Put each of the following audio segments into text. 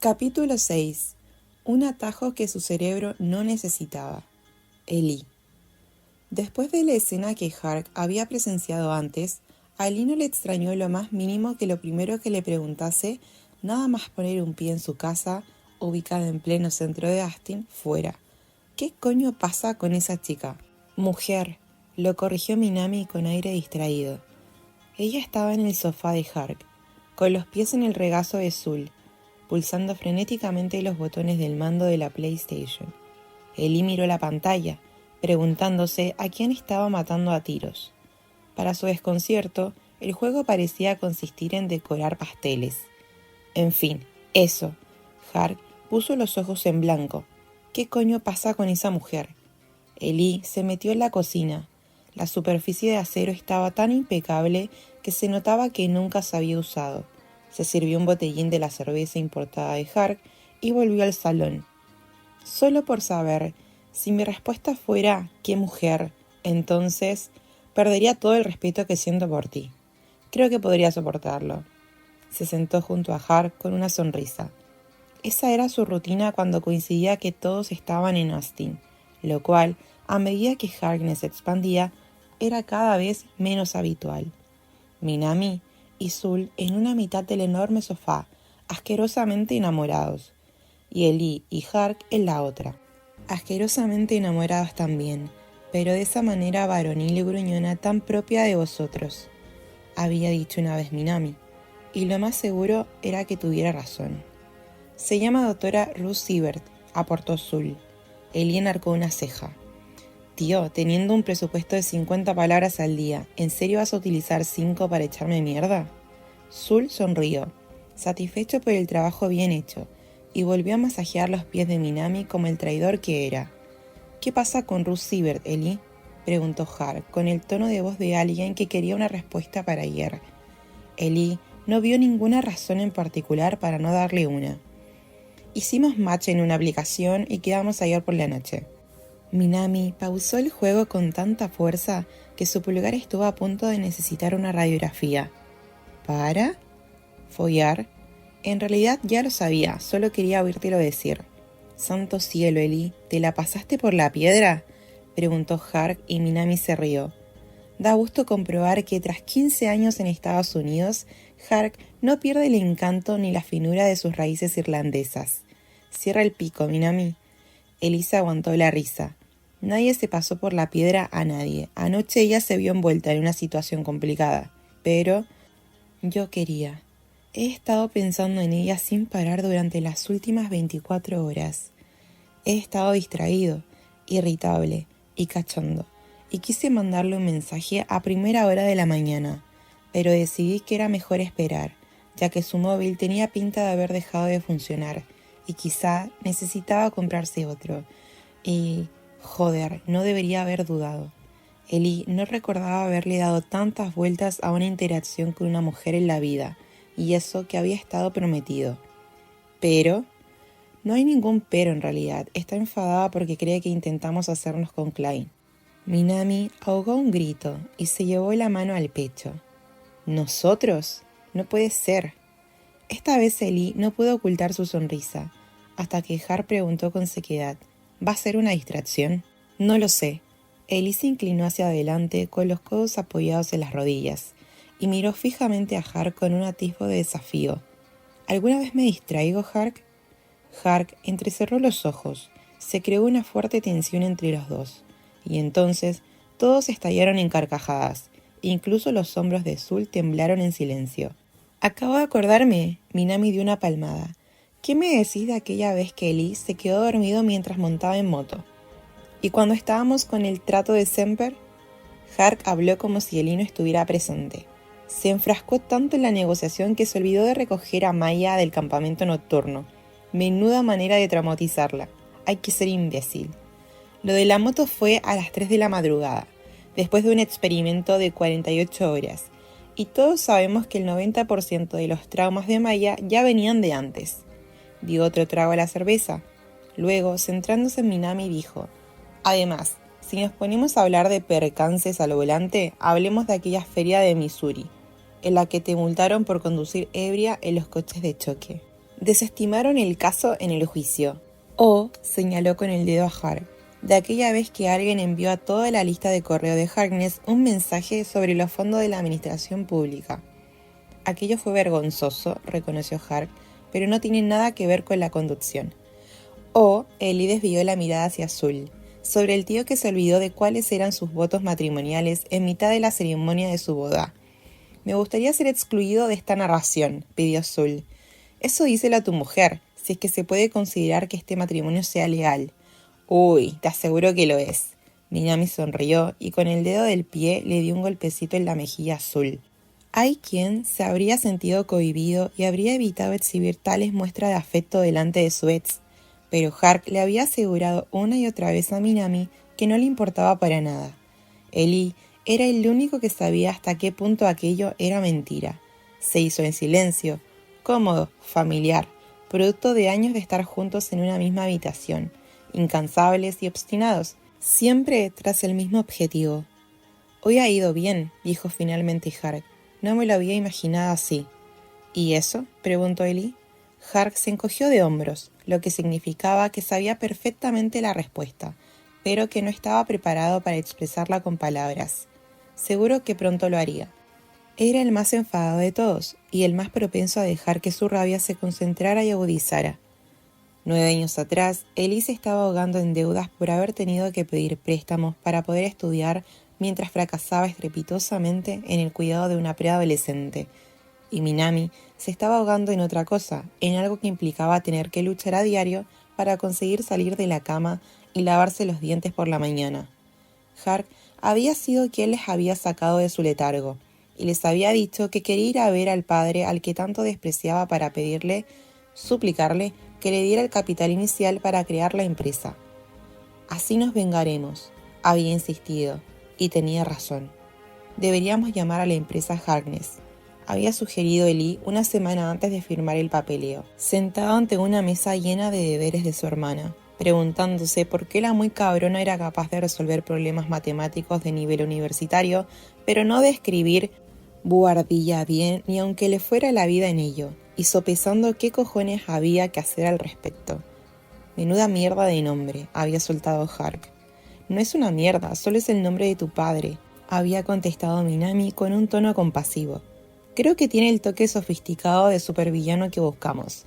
Capítulo 6. Un atajo que su cerebro no necesitaba. Ellie. Después de la escena que Hark había presenciado antes, a Ellie no le extrañó lo más mínimo que lo primero que le preguntase, nada más poner un pie en su casa, ubicada en pleno centro de Austin, fuera: ¿qué coño pasa con esa chica? Mujer, lo corrigió Minami con aire distraído. Ella estaba en el sofá de Hark, con los pies en el regazo de Zul, pulsando frenéticamente los botones del mando de la PlayStation. Ellie miró la pantalla, preguntándose a quién estaba matando a tiros. Para su desconcierto, el juego parecía consistir en decorar pasteles. En fin, eso. Hark puso los ojos en blanco. ¿Qué coño pasa con esa mujer? Ellie se metió en la cocina. La superficie de acero estaba tan impecable que se notaba que nunca se había usado. Se sirvió un botellín de la cerveza importada de Hark y volvió al salón. Solo por saber, si mi respuesta fuera «¿qué mujer?», entonces perdería todo el respeto que siento por ti. Creo que podría soportarlo. Se sentó junto a Hark con una sonrisa. Esa era su rutina cuando coincidía que todos estaban en Austin, lo cual, a medida que Harkness se expandía, era cada vez menos habitual. Minami y Zul en una mitad del enorme sofá, asquerosamente enamorados, y Ellie y Hark en la otra, asquerosamente enamorados también, pero de esa manera varonil y gruñona tan propia de vosotros, había dicho una vez Minami, y lo más seguro era que tuviera razón. Se llama doctora Ruth Siebert, aportó Zul. Ellie enarcó una ceja. Tío, teniendo un presupuesto de 50 palabras al día, ¿en serio vas a utilizar 5 para echarme mierda? Zul sonrió, satisfecho por el trabajo bien hecho, y volvió a masajear los pies de Minami como el traidor que era. ¿Qué pasa con Ruth Siebert, Ellie?, preguntó Hark, con el tono de voz de alguien que quería una respuesta para ayer. Ellie no vio ninguna razón en particular para no darle una. Hicimos match en una aplicación y quedamos ayer por la noche. Minami pausó el juego con tanta fuerza que su pulgar estuvo a punto de necesitar una radiografía. ¿Para? ¿Follar? En realidad ya lo sabía, solo quería oírtelo decir. Santo cielo, Ellie, ¿te la pasaste por la piedra?, preguntó Hark y Minami se rió. Da gusto comprobar que tras 15 años en Estados Unidos, Hark no pierde el encanto ni la finura de sus raíces irlandesas. Cierra el pico, Minami. Elisa aguantó la risa. Nadie se pasó por la piedra a nadie. Anoche ella se vio envuelta en una situación complicada. Pero yo quería. He estado pensando en ella sin parar durante las últimas 24 horas. He estado distraído, irritable y cachondo, y quise mandarle un mensaje a primera hora de la mañana, pero decidí que era mejor esperar, ya que su móvil tenía pinta de haber dejado de funcionar, y quizá necesitaba comprarse otro. Y, joder, no debería haber dudado. Ellie no recordaba haberle dado tantas vueltas a una interacción con una mujer en la vida, y eso que había estado prometido. Pero no hay ningún pero en realidad. Está enfadada porque cree que intentamos hacernos con Klein. Minami ahogó un grito y se llevó la mano al pecho. ¿Nosotros? No puede ser. Esta vez Ellie no pudo ocultar su sonrisa, hasta que Hark preguntó con sequedad: ¿va a ser una distracción? No lo sé. Ellie se inclinó hacia adelante con los codos apoyados en las rodillas y miró fijamente a Hark con un atisbo de desafío. ¿Alguna vez me distraigo, Hark? Hark entrecerró los ojos. Se creó una fuerte tensión entre los dos, y entonces todos estallaron en carcajadas. Incluso los hombros de Zul temblaron en silencio. Acabo de acordarme, Minami dio una palmada. ¿Qué me decís de aquella vez que Ellie se quedó dormido mientras montaba en moto? ¿Y cuando estábamos con el trato de Semper? Hark habló como si Ellie no estuviera presente. Se enfrascó tanto en la negociación que se olvidó de recoger a Maya del campamento nocturno. Menuda manera de traumatizarla. Hay que ser imbécil. Lo de la moto fue a las 3 de la madrugada, después de un experimento de 48 horas, y todos sabemos que el 90% de los traumas de Maya ya venían de antes. Dio otro trago a la cerveza. Luego, centrándose en Minami, dijo: además, si nos ponemos a hablar de percances al volante, hablemos de aquella feria de Missouri, en la que te multaron por conducir ebria en los coches de choque. Desestimaron el caso en el juicio. O, señaló con el dedo a Hark, de aquella vez que alguien envió a toda la lista de correo de Harkness un mensaje sobre los fondos de la administración pública. Aquello fue vergonzoso, reconoció Hark, pero no tiene nada que ver con la conducción. O, Ellie desvió la mirada hacia Zul, sobre el tío que se olvidó de cuáles eran sus votos matrimoniales en mitad de la ceremonia de su boda. Me gustaría ser excluido de esta narración, pidió Zul. Eso díselo a tu mujer, si es que se puede considerar que este matrimonio sea legal. Uy, te aseguro que lo es. Minami sonrió y con el dedo del pie le dio un golpecito en la mejilla azul. Hay quien se habría sentido cohibido y habría evitado exhibir tales muestras de afecto delante de su ex, pero Hark le había asegurado una y otra vez a Minami que no le importaba para nada. Ellie era el único que sabía hasta qué punto aquello era mentira. Se hizo en silencio, cómodo, familiar, producto de años de estar juntos en una misma habitación, incansables y obstinados, siempre tras el mismo objetivo. Hoy ha ido bien, dijo finalmente Hark. No me lo había imaginado así. ¿Y eso?, preguntó Ellie. Hark se encogió de hombros, lo que significaba que sabía perfectamente la respuesta, pero que no estaba preparado para expresarla con palabras. Seguro que pronto lo haría. Era el más enfadado de todos, y el más propenso a dejar que su rabia se concentrara y agudizara. 9 años atrás, Ellie se estaba ahogando en deudas por haber tenido que pedir préstamos para poder estudiar mientras fracasaba estrepitosamente en el cuidado de una preadolescente. Y Minami se estaba ahogando en otra cosa, en algo que implicaba tener que luchar a diario para conseguir salir de la cama y lavarse los dientes por la mañana. Hark había sido quien les había sacado de su letargo, y les había dicho que quería ir a ver al padre al que tanto despreciaba para suplicarle que le diera el capital inicial para crear la empresa. Así nos vengaremos, había insistido, y tenía razón. Deberíamos llamar a la empresa Harkness, había sugerido Ellie una semana antes de firmar el papeleo, sentado ante una mesa llena de deberes de su hermana, preguntándose por qué la muy cabrona era capaz de resolver problemas matemáticos de nivel universitario, pero no de escribir buhardilla bien ni aunque le fuera la vida en ello, y sopesando qué cojones había que hacer al respecto. Menuda mierda de nombre, había soltado Hark. No es una mierda, solo es el nombre de tu padre, había contestado Minami con un tono compasivo. Creo que tiene el toque sofisticado de supervillano que buscamos.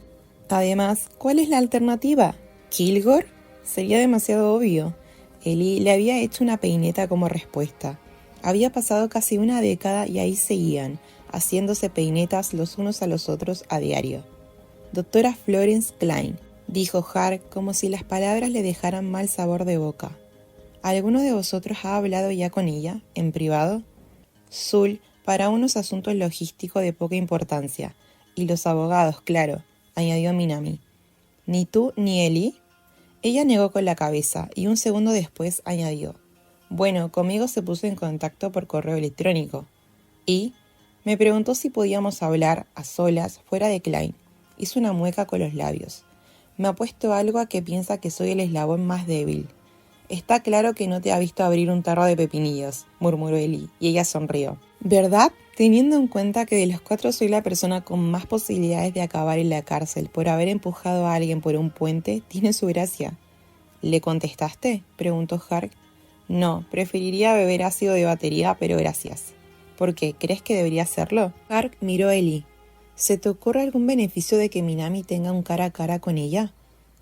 Además, ¿cuál es la alternativa? ¿Kilgore? Sería demasiado obvio. Ellie le había hecho una peineta como respuesta. Había pasado casi una década y ahí seguían, haciéndose peinetas los unos a los otros a diario. Doctora Florence Klein, dijo Hark como si las palabras le dejaran mal sabor de boca. ¿Alguno de vosotros ha hablado ya con ella, en privado? Zul, para unos asuntos logísticos de poca importancia, y los abogados, claro, añadió Minami. ¿Ni tú ni Ellie? Ella negó con la cabeza, y un segundo después añadió. Bueno, conmigo se puso en contacto por correo electrónico. Y me preguntó si podíamos hablar a solas fuera de Klein. Hizo una mueca con los labios. Me ha puesto algo a que piensa que soy el eslabón más débil. Está claro que no te ha visto abrir un tarro de pepinillos, murmuró Ellie, y ella sonrió. ¿Verdad? Teniendo en cuenta que de los 4 soy la persona con más posibilidades de acabar en la cárcel por haber empujado a alguien por un puente, tiene su gracia. ¿Le contestaste?, preguntó Hark. No, preferiría beber ácido de batería, pero gracias. ¿Por qué? ¿Crees que debería hacerlo? Hark miró a Ellie. ¿Se te ocurre algún beneficio de que Minami tenga un cara a cara con ella?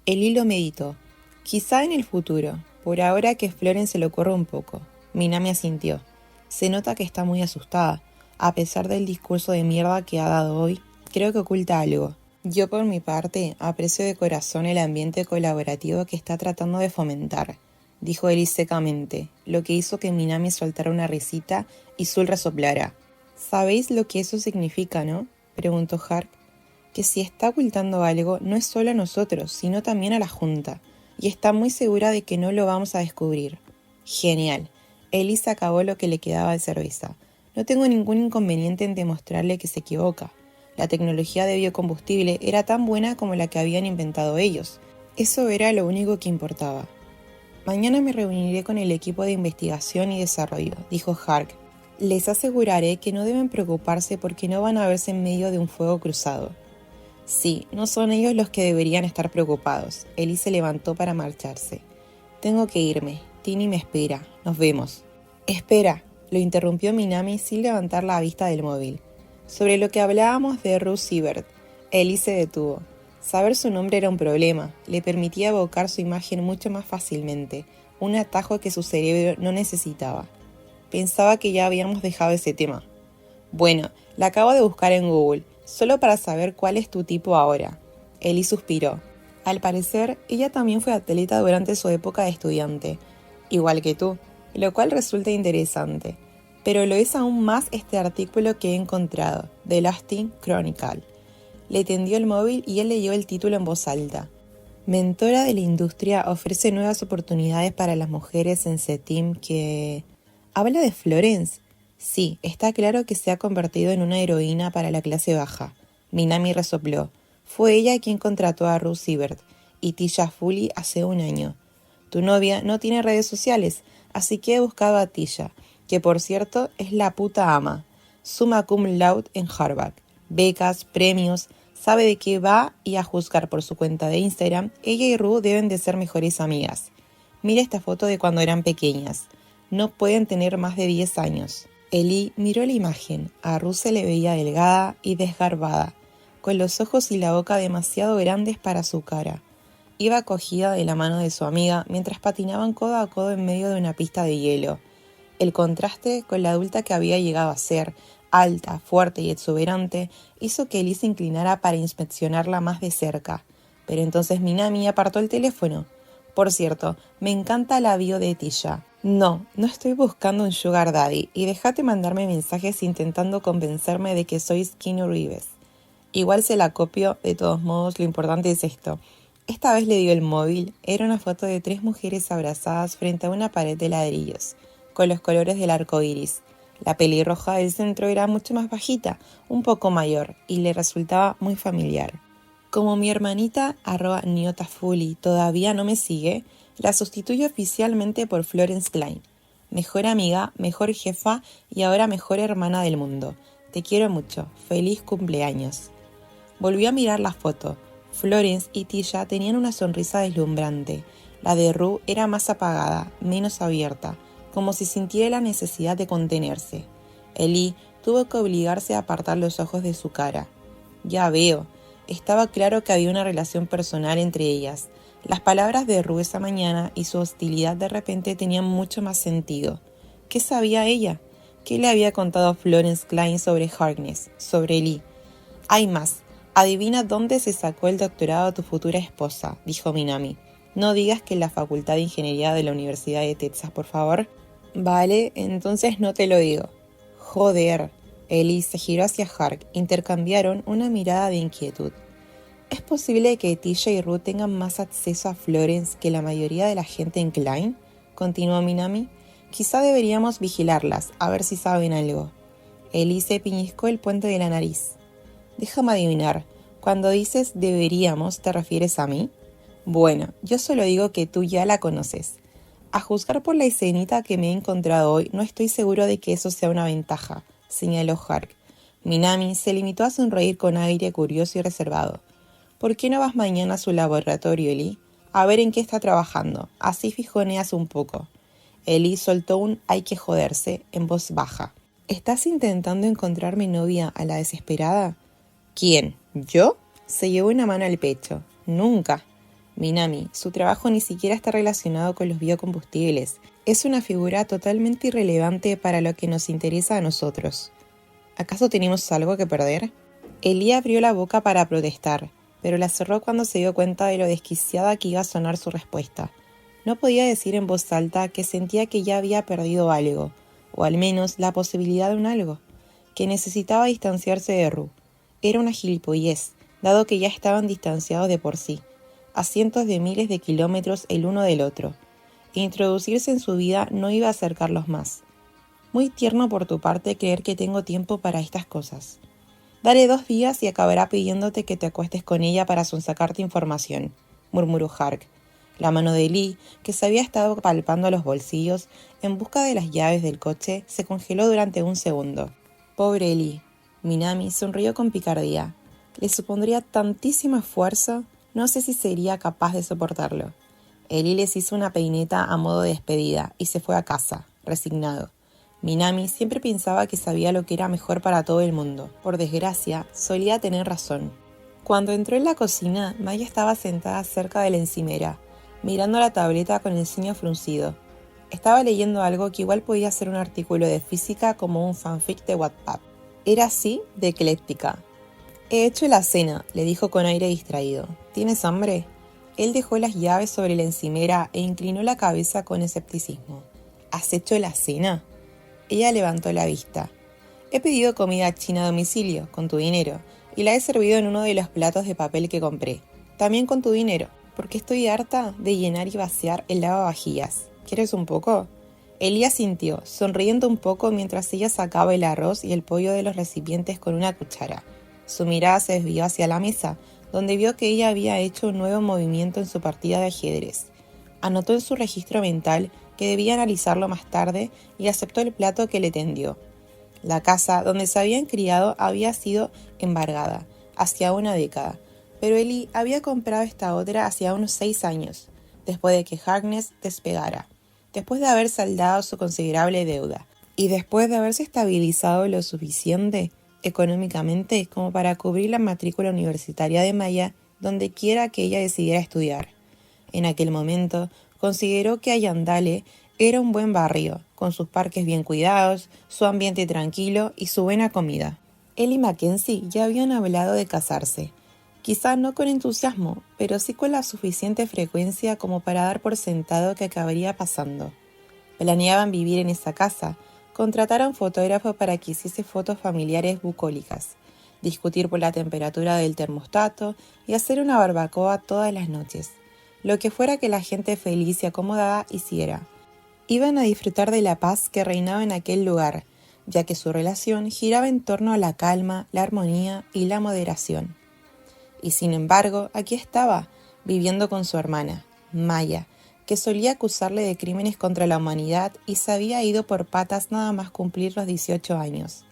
Ellie lo meditó. Quizá en el futuro. Por ahora que Florence se le ocurra un poco. Minami asintió. Se nota que está muy asustada. A pesar del discurso de mierda que ha dado hoy, creo que oculta algo. Yo por mi parte aprecio de corazón el ambiente colaborativo que está tratando de fomentar, dijo Ellie secamente, lo que hizo que Minami soltara una risita y Zul resoplara. ¿Sabéis lo que eso significa, no?, preguntó Hark. Que si está ocultando algo no es solo a nosotros, sino también a la Junta, y está muy segura de que no lo vamos a descubrir. Genial. Ellie se acabó lo que le quedaba de cerveza. No tengo ningún inconveniente en demostrarle que se equivoca. La tecnología de biocombustible era tan buena como la que habían inventado ellos. Eso era lo único que importaba. Mañana me reuniré con el equipo de investigación y desarrollo, dijo Hark. Les aseguraré que no deben preocuparse porque no van a verse en medio de un fuego cruzado. Sí, no son ellos los que deberían estar preocupados. Ellie se levantó para marcharse. Tengo que irme. Tini me espera. Nos vemos. Espera, lo interrumpió Minami sin levantar la vista del móvil. Sobre lo que hablábamos de Ruth Siebert, Ellie se detuvo. Saber su nombre era un problema. Le permitía evocar su imagen mucho más fácilmente. Un atajo que su cerebro no necesitaba. Pensaba que ya habíamos dejado ese tema. Bueno, la acabo de buscar en Google, solo para saber cuál es tu tipo ahora. Ellie suspiró. Al parecer, ella también fue atleta durante su época de estudiante, igual que tú, lo cual resulta interesante. Pero lo es aún más este artículo que he encontrado, The Lasting Chronicle. Le tendió el móvil y él leyó el título en voz alta. Mentora de la industria ofrece nuevas oportunidades para las mujeres en CETIM que... ¿Habla de Florence? Sí, está claro que se ha convertido en una heroína para la clase baja. Minami resopló. Fue ella quien contrató a Ruth Siebert y Tisha Fully hace un año. Tu novia no tiene redes sociales, así que he buscado a Tisha, que por cierto es la puta ama. Summa cum laude en Harvard. Becas, premios, sabe de qué va y a juzgar por su cuenta de Instagram, ella y Ruth deben de ser mejores amigas. Mira esta foto de cuando eran pequeñas. No pueden tener más de 10 años. Ellie miró la imagen. A Ruth se le veía delgada y desgarbada, con los ojos y la boca demasiado grandes para su cara. Iba cogida de la mano de su amiga mientras patinaban codo a codo en medio de una pista de hielo. El contraste con la adulta que había llegado a ser, alta, fuerte y exuberante, hizo que Ellie se inclinara para inspeccionarla más de cerca. Pero entonces Minami apartó el teléfono. Por cierto, me encanta la bio de Tisha. No estoy buscando un sugar daddy y déjate mandarme mensajes intentando convencerme de que soy Keanu Reeves. Igual se la copio, de todos modos lo importante es esto. Esta vez le dio el móvil, era una foto de 3 mujeres abrazadas frente a una pared de ladrillos, con los colores del arco iris. La pelirroja del centro era mucho más bajita, un poco mayor, y le resultaba muy familiar. Como mi hermanita @niotafuli todavía no me sigue, la sustituyo oficialmente por Florence Klein. Mejor amiga, mejor jefa y ahora mejor hermana del mundo. Te quiero mucho. Feliz cumpleaños. Volvió a mirar la foto. Florence y Tisha tenían una sonrisa deslumbrante. La de Ru era más apagada, menos abierta, como si sintiera la necesidad de contenerse. Ellie tuvo que obligarse a apartar los ojos de su cara. Ya veo. Estaba claro que había una relación personal entre ellas. Las palabras de Ru esa mañana y su hostilidad de repente tenían mucho más sentido. ¿Qué sabía ella? ¿Qué le había contado Florence Klein sobre Harkness, sobre Ellie? Hay más. Adivina dónde se sacó el doctorado tu futura esposa, dijo Minami. No digas que en la Facultad de Ingeniería de la Universidad de Texas, por favor. Vale, entonces no te lo digo. Joder. Ellie se giró hacia Hark. Intercambiaron una mirada de inquietud. ¿Es posible que Tisha y Ruth tengan más acceso a Florence que la mayoría de la gente en Klein? Continuó Minami. Quizá deberíamos vigilarlas, a ver si saben algo. Ellie se piñiscó el puente de la nariz. Déjame adivinar, cuando dices deberíamos, ¿te refieres a mí? Bueno, yo solo digo que tú ya la conoces. A juzgar por la escenita que me he encontrado hoy, no estoy seguro de que eso sea una ventaja, señaló Hark. Minami se limitó a sonreír con aire curioso y reservado. ¿Por qué no vas mañana a su laboratorio, Ellie? A ver en qué está trabajando, así fijoneas un poco. Ellie soltó un hay que joderse en voz baja. ¿Estás intentando encontrar mi novia a la desesperada? ¿Quién? ¿Yo? Se llevó una mano al pecho. Nunca. Minami, su trabajo ni siquiera está relacionado con los biocombustibles. Es una figura totalmente irrelevante para lo que nos interesa a nosotros. ¿Acaso tenemos algo que perder? Ellie abrió la boca para protestar, pero la cerró cuando se dio cuenta de lo desquiciada que iba a sonar su respuesta. No podía decir en voz alta que sentía que ya había perdido algo, o al menos la posibilidad de un algo, que necesitaba distanciarse de Ru. Era una gilipollez, dado que ya estaban distanciados de por sí, a cientos de miles de kilómetros el uno del otro, e introducirse en su vida no iba a acercarlos más. Muy tierno por tu parte creer que tengo tiempo para estas cosas. Dale 2 días y acabará pidiéndote que te acuestes con ella para sonsacarte información, murmuró Hark. La mano de Lee, que se había estado palpando los bolsillos en busca de las llaves del coche, se congeló durante un segundo. Pobre Lee. Minami sonrió con picardía. Le supondría tantísimo esfuerzo, no sé si sería capaz de soportarlo. Eli les hizo una peineta a modo de despedida y se fue a casa, resignado. Minami siempre pensaba que sabía lo que era mejor para todo el mundo. Por desgracia, solía tener razón. Cuando entró en la cocina, Maya estaba sentada cerca de la encimera, mirando la tableta con el ceño fruncido. Estaba leyendo algo que igual podía ser un artículo de física como un fanfic de Wattpad. Era así de ecléctica. «He hecho la cena», le dijo con aire distraído. «¿Tienes hambre?» Él dejó las llaves sobre la encimera e inclinó la cabeza con escepticismo. «¿Has hecho la cena?» Ella levantó la vista. «He pedido comida china a domicilio, con tu dinero, y la he servido en uno de los platos de papel que compré. También con tu dinero, porque estoy harta de llenar y vaciar el lavavajillas. ¿Quieres un poco?» Eli asintió, sonriendo un poco mientras ella sacaba el arroz y el pollo de los recipientes con una cuchara. Su mirada se desvió hacia la mesa, donde vio que ella había hecho un nuevo movimiento en su partida de ajedrez. Anotó en su registro mental que debía analizarlo más tarde y aceptó el plato que le tendió. La casa donde se habían criado había sido embargada, hacía una década, pero Eli había comprado esta otra hacía unos 6 años, después de que Harkness despegara, después de haber saldado su considerable deuda, y después de haberse estabilizado lo suficiente económicamente como para cubrir la matrícula universitaria de Maya donde quiera que ella decidiera estudiar. En aquel momento, consideró que Allendale era un buen barrio, con sus parques bien cuidados, su ambiente tranquilo y su buena comida. Él y Mackenzie ya habían hablado de casarse. Quizá no con entusiasmo, pero sí con la suficiente frecuencia como para dar por sentado que acabaría pasando. Planeaban vivir en esa casa, contratar a un fotógrafo para que hiciese fotos familiares bucólicas, discutir por la temperatura del termostato y hacer una barbacoa todas las noches. Lo que fuera que la gente feliz y acomodada hiciera. Iban a disfrutar de la paz que reinaba en aquel lugar, ya que su relación giraba en torno a la calma, la armonía y la moderación. Y sin embargo, aquí estaba, viviendo con su hermana, Maya, que solía acusarle de crímenes contra la humanidad y se había ido por patas nada más cumplir los 18 años.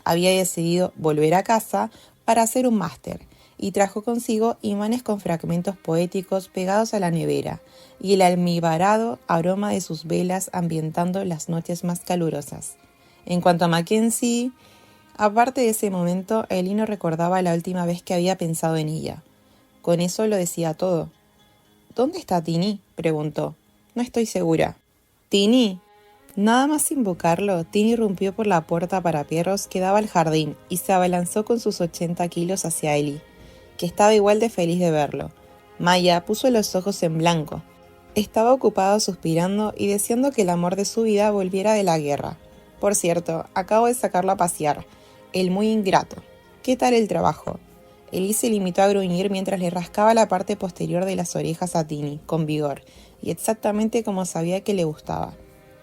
Había decidido volver a casa para hacer un máster, y trajo consigo imanes con fragmentos poéticos pegados a la nevera, y el almibarado aroma de sus velas ambientando las noches más calurosas. En cuanto a Mackenzie, aparte de ese momento, Eli no recordaba la última vez que había pensado en ella. Con eso lo decía todo. «¿Dónde está Tini?», preguntó. «No estoy segura». «¿Tini?». Nada más invocarlo, Tini irrumpió por la puerta para perros que daba al jardín y se abalanzó con sus 80 kilos hacia Eli, que estaba igual de feliz de verlo. Maya puso los ojos en blanco. Estaba ocupado suspirando y deseando que el amor de su vida volviera de la guerra. «Por cierto, acabo de sacarlo a pasear. El muy ingrato. ¿Qué tal el trabajo?». Eli se limitó a gruñir mientras le rascaba la parte posterior de las orejas a Tini, con vigor, y exactamente como sabía que le gustaba.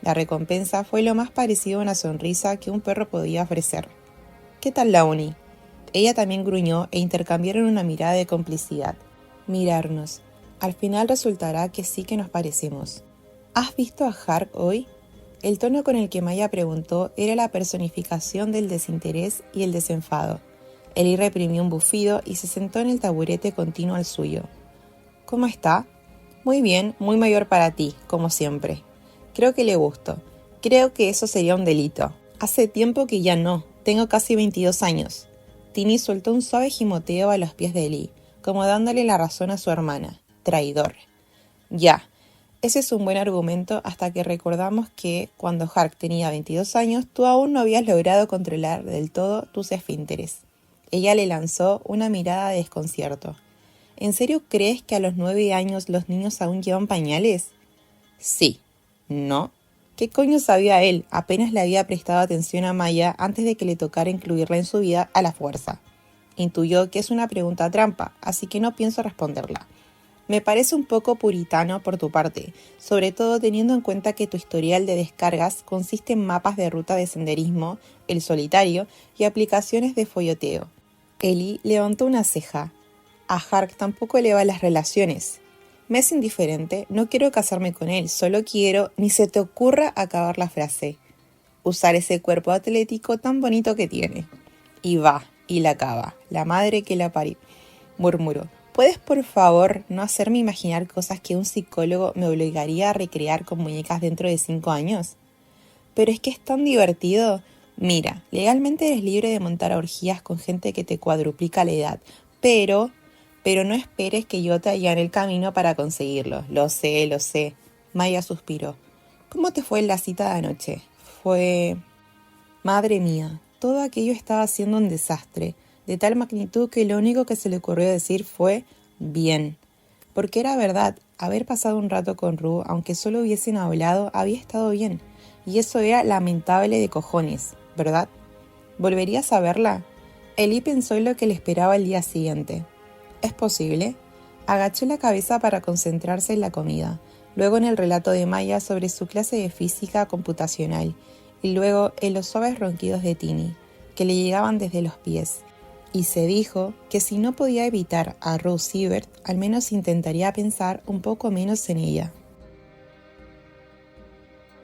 La recompensa fue lo más parecido a una sonrisa que un perro podía ofrecer. «¿Qué tal la uni?». Ella también gruñó e intercambiaron una mirada de complicidad. «Mirarnos. Al final resultará que sí que nos parecemos». «¿Has visto a Hark hoy?». El tono con el que Maya preguntó era la personificación del desinterés y el desenfado. Eli reprimió un bufido y se sentó en el taburete continuo al suyo. «¿Cómo está?». «Muy bien, muy mayor para ti, como siempre». «Creo que le gusto. Creo que eso sería un delito». «Hace tiempo que ya no. Tengo casi 22 años». Tini soltó un suave gimoteo a los pies de Eli, como dándole la razón a su hermana. «Traidor». «Ya. Ese es un buen argumento hasta que recordamos que, cuando Hark tenía 22 años, tú aún no habías logrado controlar del todo tus esfínteres». Ella le lanzó una mirada de desconcierto. «¿En serio crees que a los 9 años los niños aún llevan pañales?». «Sí». «¿No?». ¿Qué coño sabía él? Apenas le había prestado atención a Maya antes de que le tocara incluirla en su vida a la fuerza. Intuyó que es una pregunta trampa, así que no pienso responderla. «Me parece un poco puritano por tu parte, sobre todo teniendo en cuenta que tu historial de descargas consiste en mapas de ruta de senderismo, el solitario y aplicaciones de folloteo». Eli levantó una ceja. «A Hark tampoco le va las relaciones». «Me es indiferente, no quiero casarme con él, solo quiero...». Ni se te ocurra acabar la frase. «Usar ese cuerpo atlético tan bonito que tiene». «Y va, Y la cava, la madre que la parió, murmuró. ¿Puedes por favor no hacerme imaginar cosas que un psicólogo me obligaría a recrear con muñecas dentro de 5 años? Pero es que es tan divertido. Mira, legalmente eres libre de montar orgías con gente que te cuadruplica la edad, pero no esperes que yo te allane el camino para conseguirlo. Lo sé, lo sé. Maya suspiró. ¿Cómo te fue en la cita de anoche? Fue... Madre mía, todo aquello estaba siendo un desastre, de tal magnitud que lo único que se le ocurrió decir fue bien. Porque era verdad, haber pasado un rato con Ru, aunque solo hubiesen hablado, había estado bien. Y eso era lamentable de cojones, ¿verdad? ¿Volverías a verla? Ellie pensó en lo que le esperaba el día siguiente. ¿Es posible? Agachó la cabeza para concentrarse en la comida, luego en el relato de Maya sobre su clase de física computacional, y luego en los suaves ronquidos de Tini, que le llegaban desde los pies. Y se dijo que si no podía evitar a Rose Siebert, al menos intentaría pensar un poco menos en ella.